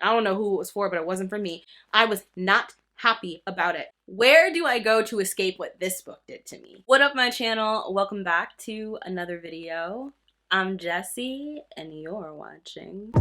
I don't know who it was for, but it wasn't for me. I was not happy about it. Where do I go to escape what this book did to me? What up, my channel? Welcome back to another video. I'm Jessie, and you're watching.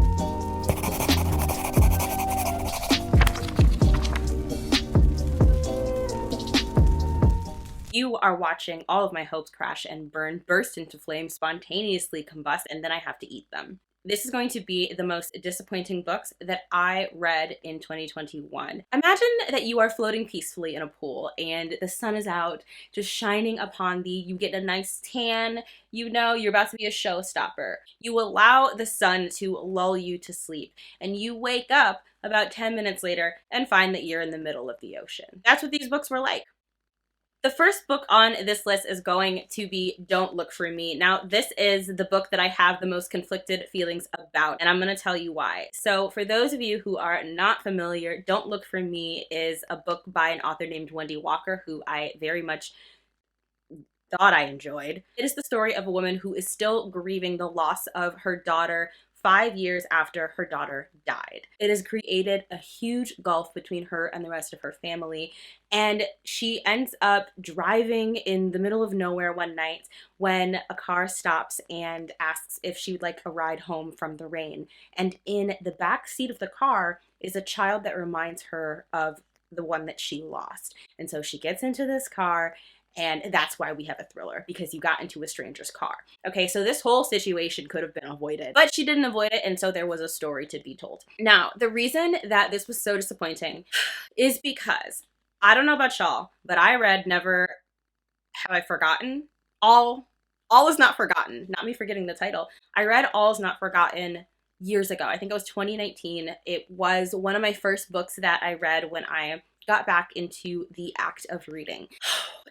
You are watching all of my hopes crash and burn, burst into flames, spontaneously combust, and then I have to eat them. This is going to be the most disappointing books that I read in 2021. Imagine that you are floating peacefully in a pool and the sun is out, just shining upon thee. You get a nice tan, you know you're about to be a showstopper. You allow the sun to lull you to sleep, and you wake up about 10 minutes later and find that you're in the middle of the ocean. That's what these books were like. The first book on this list is going to be Don't Look for Me. Now, this is the book that I have the most conflicted feelings about, and I'm going to tell you why. So, for those of you who are not familiar, Don't Look for Me is a book by an author named Wendy Walker, who I very much thought I enjoyed. It is the story of a woman who is still grieving the loss of her daughter 5 years after her daughter died. It has created a huge gulf between her and the rest of her family, and she ends up driving in the middle of nowhere one night when a car stops and asks if she would like a ride home from the rain. And in the back seat of the car is a child that reminds her of the one that she lost. And so she gets into this car, and that's why we have a thriller, because you got into a stranger's car. Okay, so this whole situation could have been avoided, but she didn't avoid it, and so there was a story to be told. Now, the reason that this was so disappointing is because, I don't know about y'all, but I read Never Have I Forgotten? All Is Not Forgotten. Not me forgetting the title. I read All Is Not Forgotten years ago. I think it was 2019. It was one of my first books that I read when I got back into the act of reading.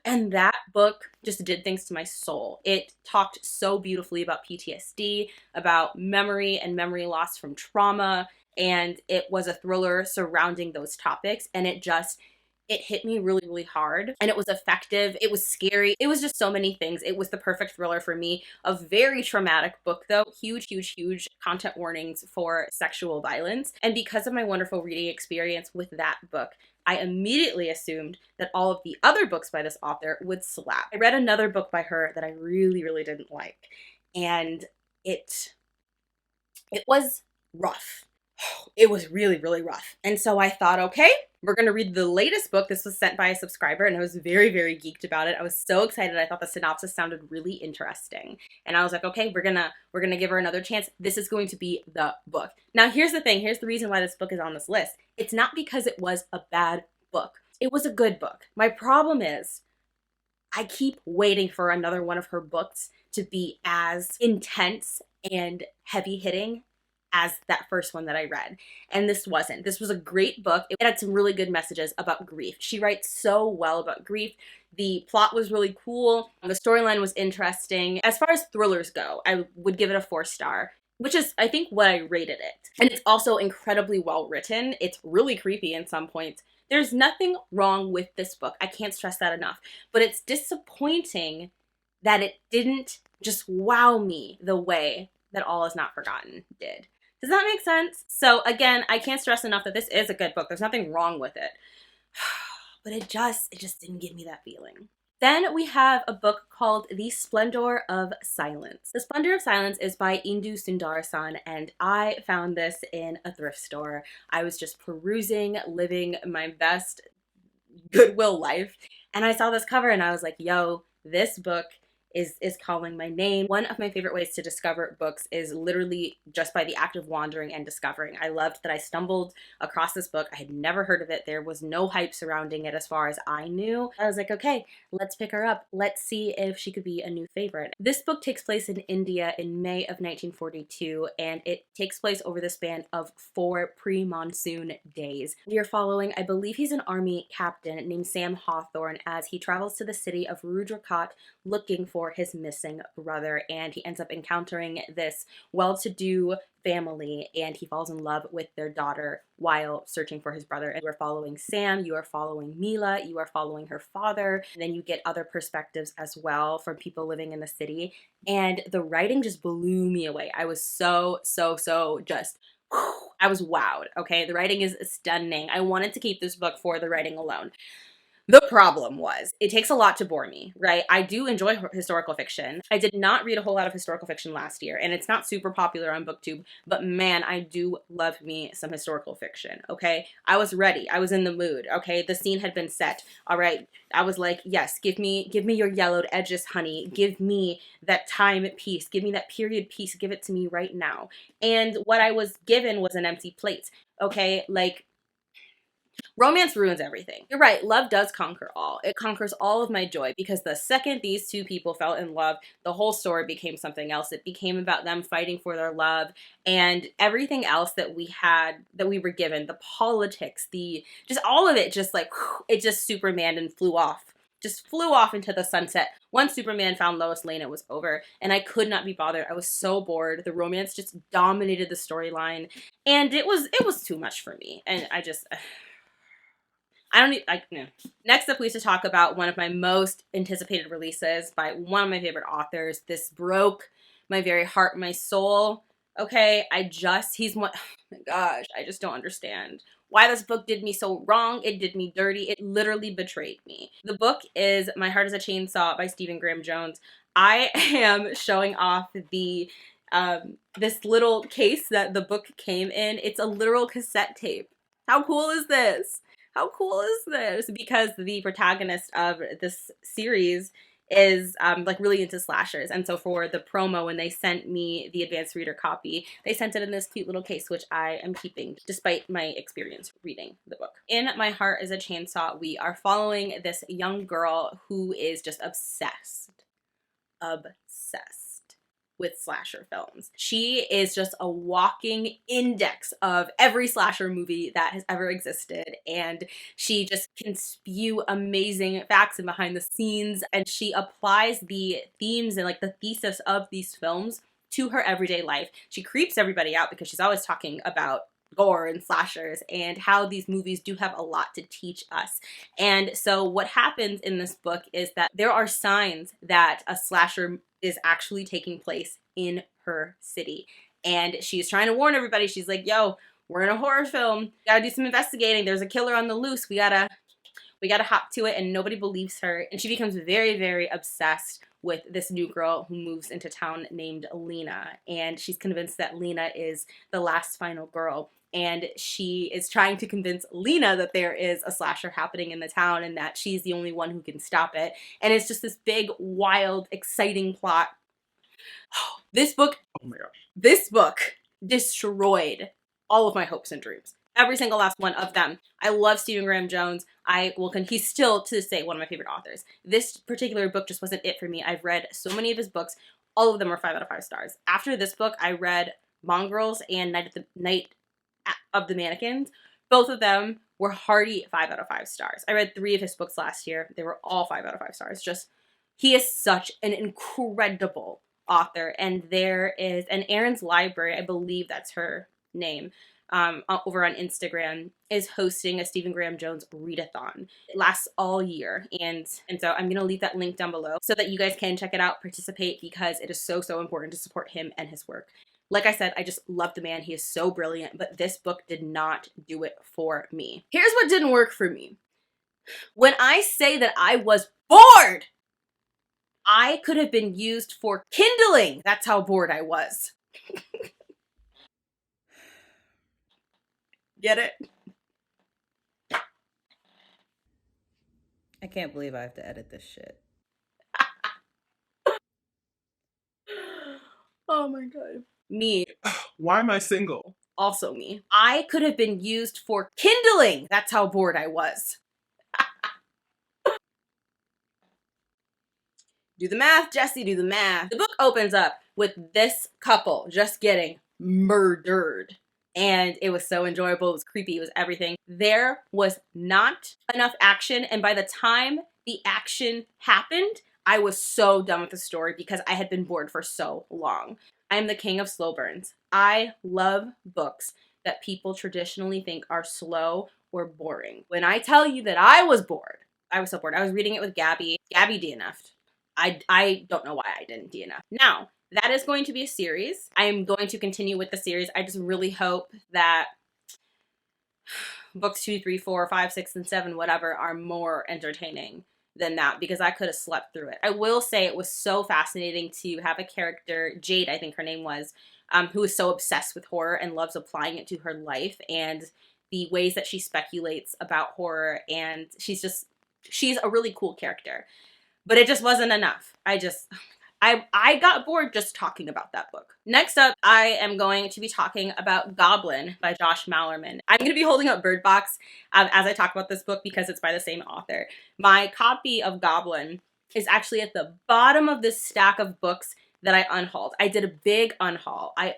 And that book just did things to my soul. It talked so beautifully about PTSD, about memory and memory loss from trauma, and it was a thriller surrounding those topics, and it hit me really, really hard, and it was effective. It was scary. It was just so many things. It was the perfect thriller for me. A very traumatic book, though. Huge, huge, huge content warnings for sexual violence. And because of my wonderful reading experience with that book, I immediately assumed that all of the other books by this author would slap. I read another book by her that I really, really didn't like, and it was rough. It was really, really rough. And so I thought, okay, we're going to read the latest book. This was sent by a subscriber, and I was very, very geeked about it. I was so excited. I thought the synopsis sounded really interesting. And I was like, okay, we're gonna give her another chance. This is going to be the book. Now, here's the thing. Here's the reason why this book is on this list. It's not because it was a bad book. It was a good book. My problem is I keep waiting for another one of her books to be as intense and heavy-hitting as that first one that I read. And this wasn't. This was a great book. It had some really good messages about grief. She writes so well about grief. The plot was really cool. The storyline was interesting. As far as thrillers go, I would give it a 4-star, which is, I think, what I rated it. And it's also incredibly well written. It's really creepy in some points. There's nothing wrong with this book. I can't stress that enough. But it's disappointing that it didn't just wow me the way that All Is Not Forgotten did. Does that make sense? So again, I can't stress enough that this is a good book. There's nothing wrong with it. But it just didn't give me that feeling. Then we have a book called The Splendor of Silence. The Splendor of Silence is by Indu Sundarasan, and I found this in a thrift store. I was just perusing, living my best Goodwill life, and I saw this cover and I was like, yo, this book is calling my name. One of my favorite ways to discover books is literally just by the act of wandering and discovering. I loved that I stumbled across this book. I had never heard of it. There was no hype surrounding it as far as I knew. I was like, okay, let's pick her up. Let's see if she could be a new favorite. This book takes place in India in May of 1942, and it takes place over the span of 4 pre-monsoon days. We are following, I believe he's an army captain named Sam Hawthorne, as he travels to the city of Rudrakat looking for his missing brother, and he ends up encountering this well-to-do family, and he falls in love with their daughter while searching for his brother. And you are following Sam, you are following Mila, you are following her father, and then you get other perspectives as well from people living in the city. And the writing just blew me away. I was so just I was wowed, okay? The writing is stunning. I wanted to keep this book for the writing alone. The problem was, it takes a lot to bore me, right? I do enjoy historical fiction. I did not read a whole lot of historical fiction last year, and it's not super popular on BookTube, but man, I do love me some historical fiction, okay? I was ready. I was in the mood, okay? The scene had been set, all right? I was like, yes, give me your yellowed edges, honey. Give me that time piece. Give me that period piece. Give it to me right now. And what I was given was an empty plate, okay? Like, romance ruins everything. You're right, love does conquer all. It conquers all of my joy because the second these two people fell in love, the whole story became something else. It became about them fighting for their love and everything else that we had, that we were given, the politics, the just all of it, just like it just Superman and flew off. Just flew off into the sunset. Once Superman found Lois Lane, it was over, and I could not be bothered. I was so bored. The romance just dominated the storyline, and it was too much for me. And I don't need, no. Next up, we have to talk about one of my most anticipated releases by one of my favorite authors. This broke my very heart, my soul. Okay, he's one, oh my gosh, I just don't understand why this book did me so wrong. It did me dirty. It literally betrayed me. The book is My Heart is a Chainsaw by Stephen Graham Jones. I am showing off this little case that the book came in. It's a literal cassette tape. How cool is this? How cool is this? Because the protagonist of this series is like really into slashers, and so for the promo, when they sent me the advanced reader copy, they sent it in this cute little case, which I am keeping despite my experience reading the book. In My Heart is a Chainsaw, we are following this young girl who is just obsessed with slasher films. She is just a walking index of every slasher movie that has ever existed, and she just can spew amazing facts and behind the scenes, and she applies the themes and like the thesis of these films to her everyday life. She creeps everybody out because she's always talking about gore and slashers and how these movies do have a lot to teach us. And so what happens in this book is that there are signs that a slasher is actually taking place in her city. And she's trying to warn everybody. She's like, yo, we're in a horror film. Gotta do some investigating. There's a killer on the loose. We gotta hop to it. And nobody believes her. And she becomes very, very obsessed with this new girl who moves into town named Lena. And she's convinced that Lena is the last final girl. And she is trying to convince Lena that there is a slasher happening in the town and that she's the only one who can stop it. And it's just this big, wild, exciting plot. This book, oh my gosh, this book destroyed all of my hopes and dreams. Every single last one of them. I love Stephen Graham Jones. He's still to this day one of my favorite authors. This particular book just wasn't it for me. I've read so many of his books. All of them are 5 out of 5 stars. After this book, I read Mongrels and Night of the Mannequins. Both of them were hearty 5 out of 5 stars. I read 3 of his books last year. They were all 5 out of 5 stars. He is such an incredible author. And there is an Erin's Library, I believe that's her name, over on Instagram, is hosting a Stephen Graham Jones readathon. It lasts all year, and so I'm gonna leave that link down below so that you guys can check it out, participate, because it is so important to support him and his work. Like I said, I just love the man. He is so brilliant, but this book did not do it for me. Here's what didn't work for me. When I say that I was bored, I could have been used for kindling. That's how bored I was. Get it? I can't believe I have to edit this shit. Oh my god. Me. Why am I single? Also me. I could have been used for kindling. That's how bored I was. Do the math, Jesse, do the math. The book opens up with this couple just getting murdered. And it was so enjoyable. It was creepy. It was everything. There was not enough action. And by the time the action happened, I was so done with the story because I had been bored for so long. I am the king of slow burns. I love books that people traditionally think are slow or boring. When I tell you that I was bored, I was so bored. I was reading it with Gabby. Gabby DNF'd. I don't know why I didn't DNF. Now, That is going to be a series. I am going to continue with the series. I just really hope that books 2, 3, 4, 5, 6, and 7, whatever, are more entertaining than that, because I could have slept through it. I will say it was so fascinating to have a character, Jade, I think her name was, who is so obsessed with horror and loves applying it to her life, and the ways that she speculates about horror, and she's a really cool character. But it just wasn't enough. I got bored just talking about that book. Next up, I am going to be talking about Goblin by Josh Malerman. I'm going to be holding up Bird Box as I talk about this book because it's by the same author. My copy of Goblin is actually at the bottom of this stack of books that I unhauled. I did a big unhaul. I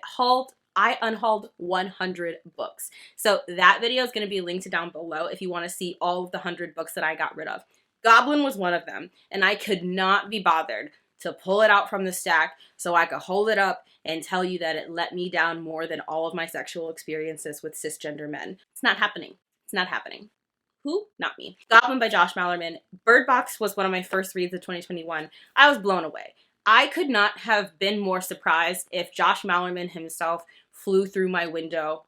unhauled 100 books. So that video is going to be linked down below if you want to see all of the 100 books that I got rid of. Goblin was one of them, and I could not be bothered to pull it out from the stack so I could hold it up and tell you that it let me down more than all of my sexual experiences with cisgender men. It's not happening. It's not happening. Who? Not me. Goblin by Josh Malerman. Bird Box was one of my first reads of 2021. I was blown away. I could not have been more surprised if Josh Malerman himself flew through my window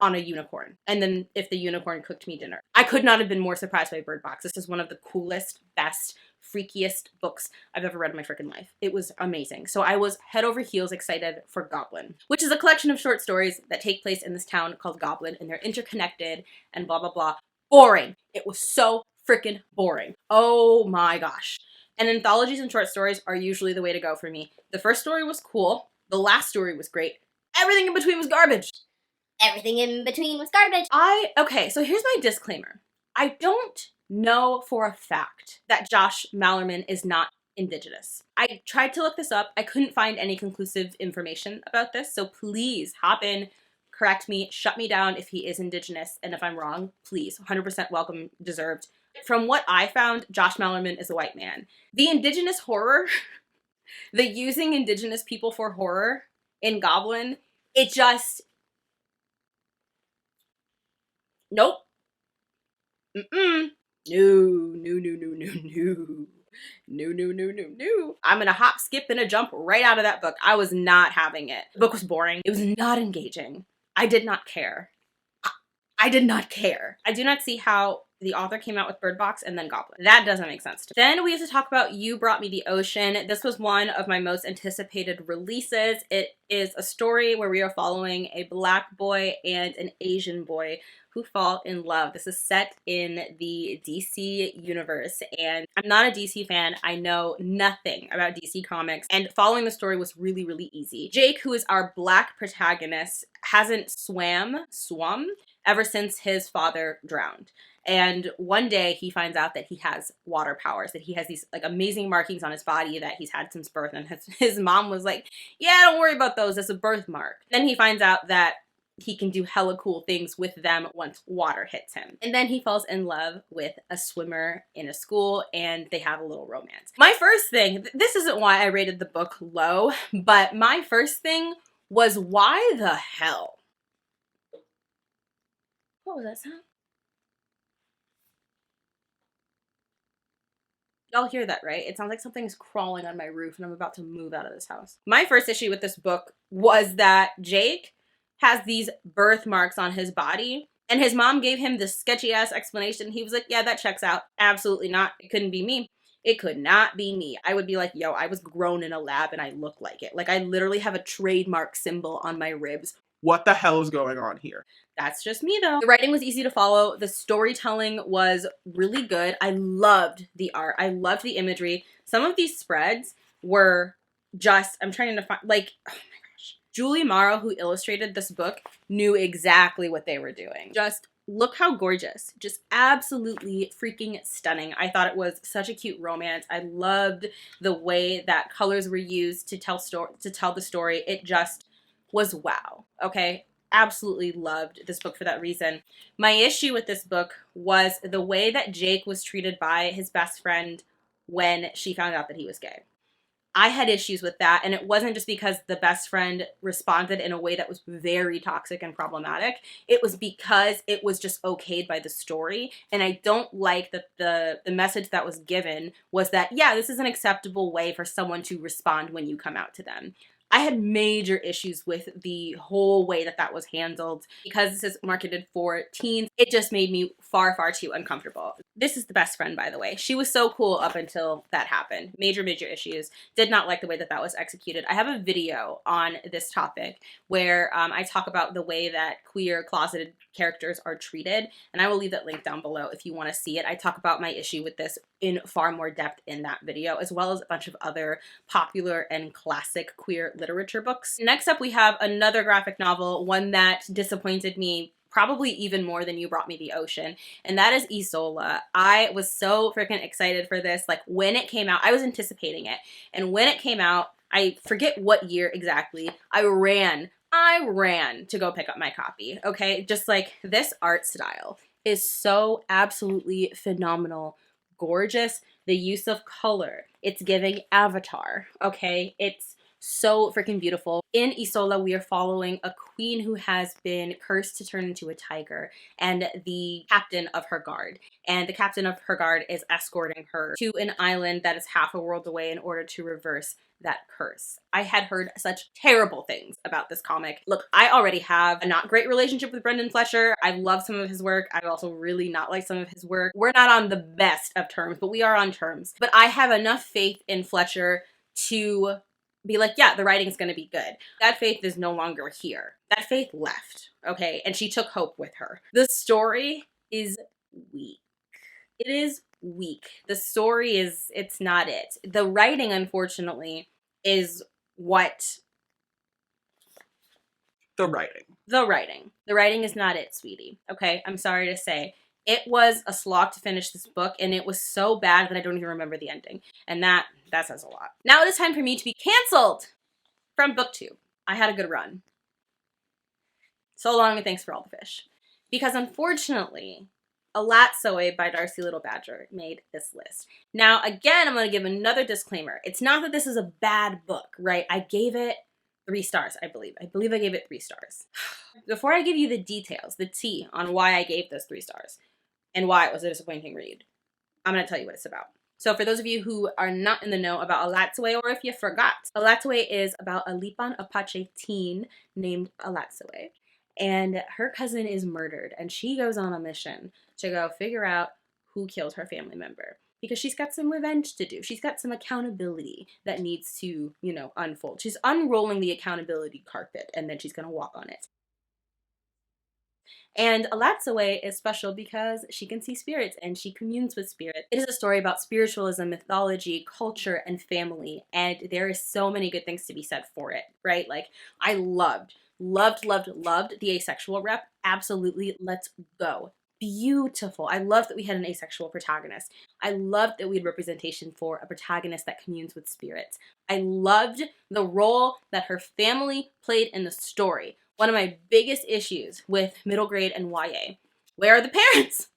on a unicorn, and then if the unicorn cooked me dinner. I could not have been more surprised by Bird Box. This is one of the coolest, best, freakiest books I've ever read in my freaking life. It was amazing. So I was head over heels excited for Goblin, which is a collection of short stories that take place in this town called Goblin, and they're interconnected and blah, blah, blah. Boring. It was so freaking boring. Oh my gosh. And anthologies and short stories are usually the way to go for me. The first story was cool. The last story was great. Everything in between was garbage. Everything in between was garbage. Okay, so here's my disclaimer. I don't know for a fact that Josh Malerman is not Indigenous. I tried to look this up. I couldn't find any conclusive information about this, so please hop in, correct me, shut me down if he is Indigenous, and if I'm wrong, please, 100% welcome, deserved. From what I found, Josh Malerman is a white man. The Indigenous horror, the using Indigenous people for horror in Goblin, it just... Nope. Mm-mm. No. I'm gonna hop, skip, and a jump right out of that book. I was not having it. The book was boring. It was not engaging. I did not care. I did not care. I do not see how the author came out with Bird Box and then Goblin. That doesn't make sense to me. Then we have to talk about You Brought Me the Ocean. This was one of my most anticipated releases. It is a story where we are following a Black boy and an Asian boy who fall in love. This is set in the DC universe, and I'm not a DC fan. I know nothing about DC Comics, and following the story was really, really easy. Jake, who is our Black protagonist, hasn't swum ever since his father drowned. And one day he finds out that he has water powers, that he has these like amazing markings on his body that he's had since birth. And his mom was like, yeah, don't worry about those. That's a birthmark. Then he finds out that he can do hella cool things with them once water hits him. And then he falls in love with a swimmer in a school, and they have a little romance. My first thing, this isn't why I rated the book low, but my first thing was, why the hell? What was that sound? Y'all hear that, right? It sounds like something's crawling on my roof and I'm about to move out of this house. My first issue with this book was that Jake has these birthmarks on his body, and his mom gave him this sketchy ass explanation. He was like, yeah, that checks out. Absolutely not. It couldn't be me. It could not be me. I would be like, yo, I was grown in a lab and I look like it. Like, I literally have a trademark symbol on my ribs. What the hell is going on here? That's just me though. The writing was easy to follow. The storytelling was really good. I loved the art. I loved the imagery. Some of these spreads were just, I'm trying to find, like, oh my gosh. Julie Morrow, who illustrated this book, knew exactly what they were doing. Just look how gorgeous. Just absolutely freaking stunning. I thought it was such a cute romance. I loved the way that colors were used to tell the story. It just was wow. Okay? Absolutely loved this book for that reason. My issue with this book was the way that Jake was treated by his best friend when she found out that he was gay. I had issues with that, and it wasn't just because the best friend responded in a way that was very toxic and problematic. It was because it was just okayed by the story, and I don't like that the message that was given was that, yeah, this is an acceptable way for someone to respond when you come out to them. I had major issues with the whole way that that was handled. Because this is marketed for teens, it just made me far, far too uncomfortable. This is the best friend, by the way. She was so cool up until that happened. Major, major issues. Did not like the way that that was executed. I have a video on this topic where I talk about the way that queer closeted characters are treated, and I will leave that link down below if you want to see it. I talk about my issue with this in far more depth in that video, as well as a bunch of other popular and classic queer literature books. Next up, we have another graphic novel, one that disappointed me probably even more than You Brought Me the Ocean, and that is Isola. I was so freaking excited for this. Like, when it came out, I was anticipating it, and when it came out, I forget what year exactly, I ran to go pick up my copy, okay? Just like, this art style is so absolutely phenomenal, gorgeous. The use of color, it's giving Avatar, okay? It's so freaking beautiful. In Isola, we are following a queen who has been cursed to turn into a tiger, and the captain of her guard. And the captain of her guard is escorting her to an island that is half a world away in order to reverse that curse. I had heard such terrible things about this comic. Look, I already have a not great relationship with Brendan Fletcher. I love some of his work. I also really not like some of his work. We're not on the best of terms, but we are on terms. But I have enough faith in Fletcher to be like, yeah, the writing is going to be good. That faith is no longer here. That faith left, okay? And she took hope with her. The story is weak. It is weak. The story is, it's not it. The writing, unfortunately, is what... The writing. The writing is not it, sweetie. Okay? I'm sorry to say. It was a slog to finish this book, and it was so bad that I don't even remember the ending. And that says a lot. Now it is time for me to be canceled from BookTube. I had a good run. So long, and thanks for all the fish. Because unfortunately, Alatsoe by Darcy Little Badger made this list. Now, again, I'm going to give another disclaimer. It's not that this is a bad book, right? I gave it 3 stars, I believe. I gave it 3 stars. Before I give you the details, the tea on why I gave this 3 stars and why it was a disappointing read, I'm going to tell you what it's about. So for those of you who are not in the know about Alatsoe, or if you forgot, Alatsoe is about a Lipan Apache teen named Alatsoe. And her cousin is murdered, and she goes on a mission to go figure out who killed her family member. Because she's got some revenge to do. She's got some accountability that needs to, you know, unfold. She's unrolling the accountability carpet, and then she's going to walk on it. And Alatsoe is special because she can see spirits and she communes with spirits. It is a story about spiritualism, mythology, culture, and family. And there is so many good things to be said for it, right? Like, I loved the asexual rep. Absolutely. Let's go. Beautiful. I loved that we had an asexual protagonist. I loved that we had representation for a protagonist that communes with spirits. I loved the role that her family played in the story. One of my biggest issues with middle grade and YA. Where are the parents?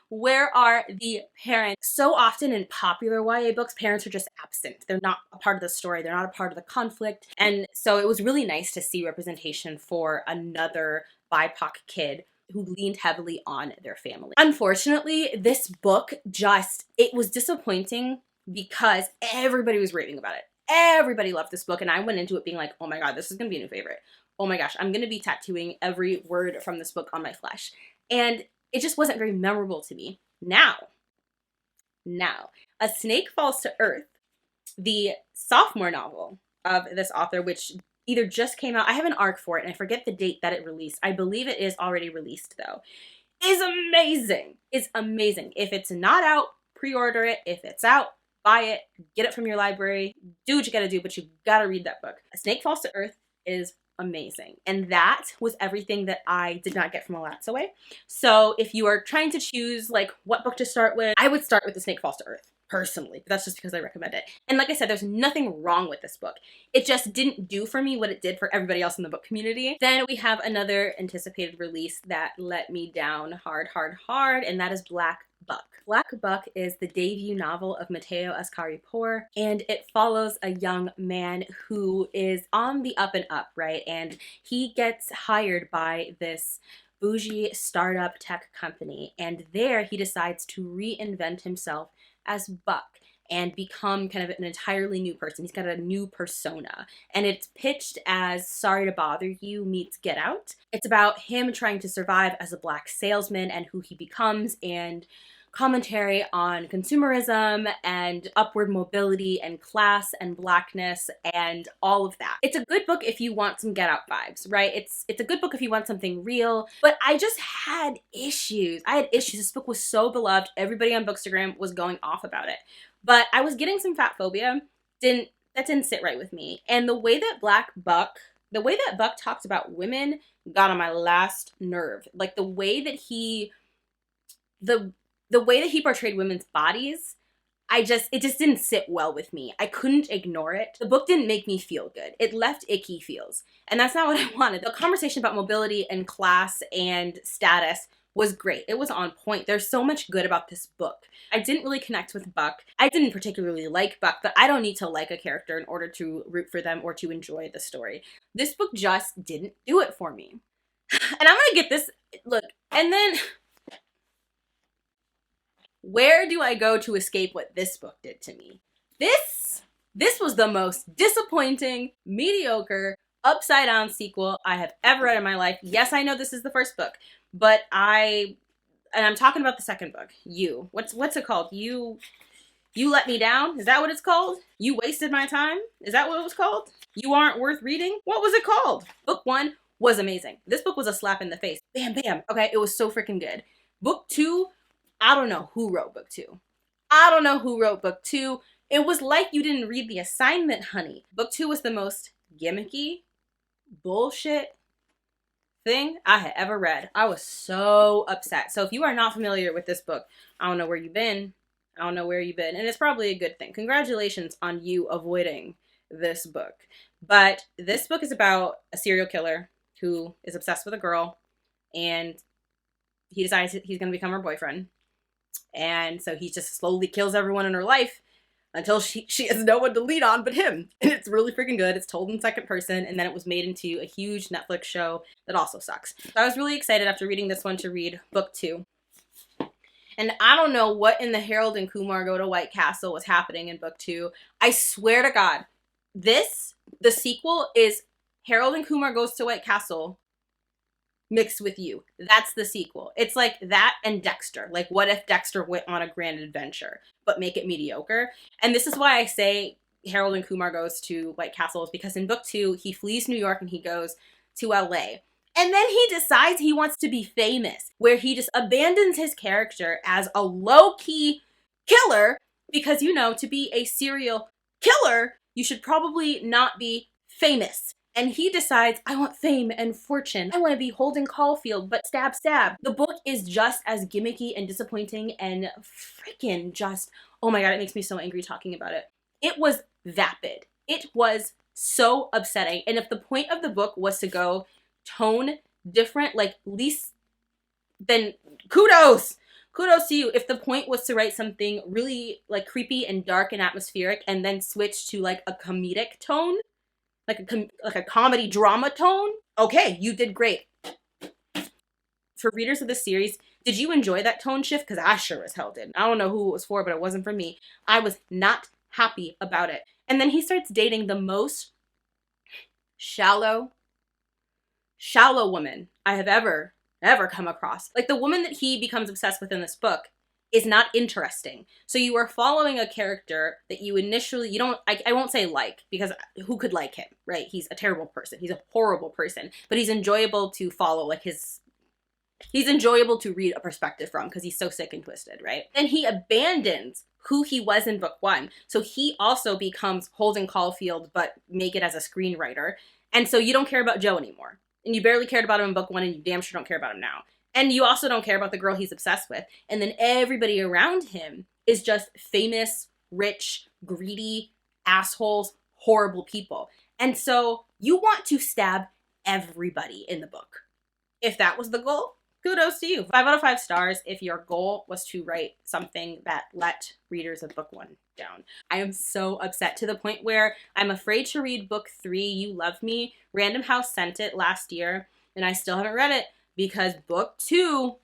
Where are the parents? So often in popular YA books, parents are just absent. They're not a part of the story. They're not a part of the conflict. And so it was really nice to see representation for another BIPOC kid who leaned heavily on their family. Unfortunately, this book it was disappointing because everybody was raving about it. Everybody loved this book, and I went into it being like, oh my god, this is gonna be a new favorite. Oh my gosh, I'm gonna be tattooing every word from this book on my flesh. And it just wasn't very memorable to me. Now, A Snake Falls to Earth, the sophomore novel of this author, which either just came out, I have an ARC for it, and I forget the date that it released. I believe it is already released, though. Is amazing. It's amazing. If it's not out, pre-order it. If it's out, buy it. Get it from your library. Do what you gotta do, but you gotta read that book. A Snake Falls to Earth is amazing. And that was everything that I did not get from Alatsoe. So if you are trying to choose like what book to start with, I would start with The Snake Falls to Earth. Personally, but that's just because I recommend it. And like I said, there's nothing wrong with this book. It just didn't do for me what it did for everybody else in the book community. Then we have another anticipated release that let me down hard, and that is Black Buck. Black Buck is the debut novel of Mateo Ascari Poor, and it follows a young man who is on the up and up, right? And he gets hired by this bougie startup tech company, and there he decides to reinvent himself as Buck and become kind of an entirely new person. He's got a new persona, and it's pitched as Sorry to Bother You meets Get Out. It's about him trying to survive as a black salesman and who he becomes, and commentary on consumerism and upward mobility and class and blackness and all of that. It's a good book if you want some Get Out vibes, right? It's a good book if you want something real, but I just had issues. I had issues. This book was so beloved. Everybody on Bookstagram was going off about it. But I was getting some fat phobia. That didn't sit right with me. And the way that Buck talked about women got on my last nerve. Like the way that he portrayed women's bodies, it just didn't sit well with me. I couldn't ignore it. The book didn't make me feel good. It left icky feels. And that's not what I wanted. The conversation about mobility and class and status was great. It was on point. There's so much good about this book. I didn't really connect with Buck. I didn't particularly like Buck, but I don't need to like a character in order to root for them or to enjoy the story. This book just didn't do it for me. And I'm gonna get this, look, and then where do I go to escape what this book did to me? This was the most disappointing, mediocre, upside down sequel I have ever read in my life. Yes, I know this is the first book, but I'm talking about the second book. You. What's it called? You Let Me Down? Is that what it's called? You Wasted My Time? Is that what it was called? You Aren't Worth Reading? What was it called? Book 1 was amazing. This book was a slap in the face. Bam, bam. Okay, it was so freaking good. Book 2, I don't know who wrote book 2. It was like you didn't read the assignment, honey. Book 2 was the most gimmicky, bullshit thing I had ever read. I was so upset. So if you are not familiar with this book, I don't know where you've been. And it's probably a good thing. Congratulations on you avoiding this book. But this book is about a serial killer who is obsessed with a girl, and he decides he's going to become her boyfriend. And so he just slowly kills everyone in her life until she has no one to lead on but him. And it's really freaking good. It's told in second person, and then it was made into a huge Netflix show that also sucks. So I was really excited after reading this one to read book 2. And I don't know what in the Harold and Kumar Go to White Castle was happening in book 2. I swear to God, the sequel is Harold and Kumar Goes to White Castle mixed with You. That's the sequel. It's like that and Dexter. Like, what if Dexter went on a grand adventure, but make it mediocre? And this is why I say Harold and Kumar Goes to White Castle, is because in book 2, he flees New York and he goes to LA. And then he decides he wants to be famous, where he just abandons his character as a low-key killer because, to be a serial killer, you should probably not be famous. And he decides, I want fame and fortune. I want to be Holden Caulfield, but stab, stab. The book is just as gimmicky and disappointing and freaking just, oh my God, it makes me so angry talking about it. It was vapid. It was so upsetting. And if the point of the book was to go tone different, like least, then kudos to you. If the point was to write something really like creepy and dark and atmospheric and then switch to like a comedic tone, like a comedy drama tone, okay, you did great. For readers of the series, did you enjoy that tone shift? Because I sure as hell did. I don't know who it was for, but it wasn't for me. I was not happy about it. And then he starts dating the most shallow woman I have ever come across. Like, the woman that he becomes obsessed with in this book is not interesting. So you are following a character that you initially, I won't say like, because who could like him, right? He's a terrible person. He's a horrible person, but he's enjoyable to follow, like he's enjoyable to read a perspective from because he's so sick and twisted, right? Then he abandons who he was in book 1. So he also becomes Holden Caulfield, but make it as a screenwriter. And so you don't care about Joe anymore. And you barely cared about him in book 1, and you damn sure don't care about him now. And you also don't care about the girl he's obsessed with. And then everybody around him is just famous, rich, greedy, assholes, horrible people. And so you want to stab everybody in the book. If that was the goal, kudos to you. 5 out of 5 stars if your goal was to write something that let readers of book 1 down. I am so upset to the point where I'm afraid to read book 3, You Love Me. Random House sent it last year and I still haven't read it because book 2,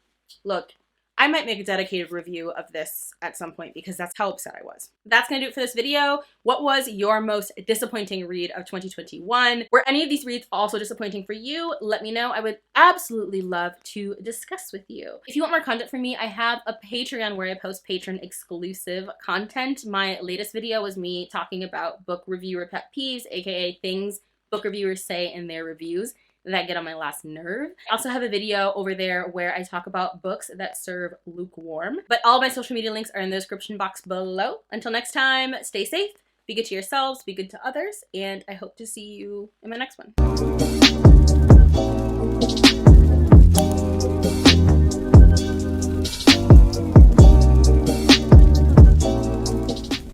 look, I might make a dedicated review of this at some point because that's how upset I was. That's gonna do it for this video. What was your most disappointing read of 2021? Were any of these reads also disappointing for you? Let me know. I would absolutely love to discuss with you. If you want more content from me, I have a Patreon where I post patron exclusive content. My latest video was me talking about book reviewer pet peeves, aka things book reviewers say in their reviews that get on my last nerve. I also have a video over there where I talk about books that serve lukewarm. But all of my social media links are in the description box below. Until next time, stay safe, be good to yourselves, be good to others, and I hope to see you in my next one.